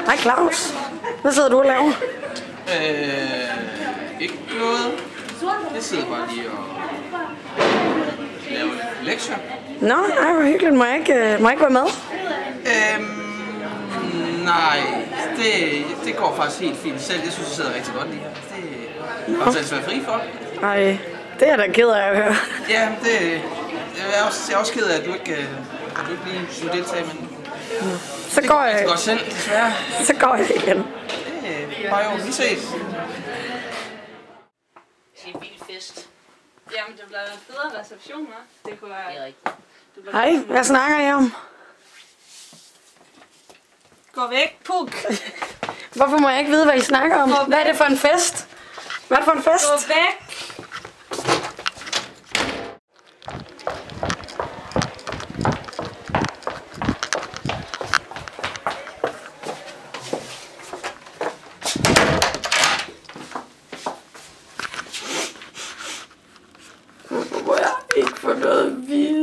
Hej Claus. Hvad sidder du og laver? Ikke noget. Jeg sidder bare lige og laver lektier. Nå, ej, hvor hyggeligt. Må jeg ikke være med? Nej, det går faktisk helt fint selv. Jeg synes, jeg sidder rigtig godt lige her. Det har du være fri for. Ej, det er jeg da ked af at høre. Ja, jeg er også ked af, at du ikke lige skulle deltage, men så går jeg. Det går selv, desværre. Så går jeg igen. Bare jo, vi ses. Det er en vild fest. Jamen, det bliver en federe reception, hva'? Det kunne være... Det er rigtigt. Hej, hvad snakker I om? Gå væk, Puk! Hvorfor må jeg ikke vide, hvad I snakker om? Hvad er det for en fest? Hvad er det for en fest? Gå væk! Hvorfor må jeg ikke få noget at vide?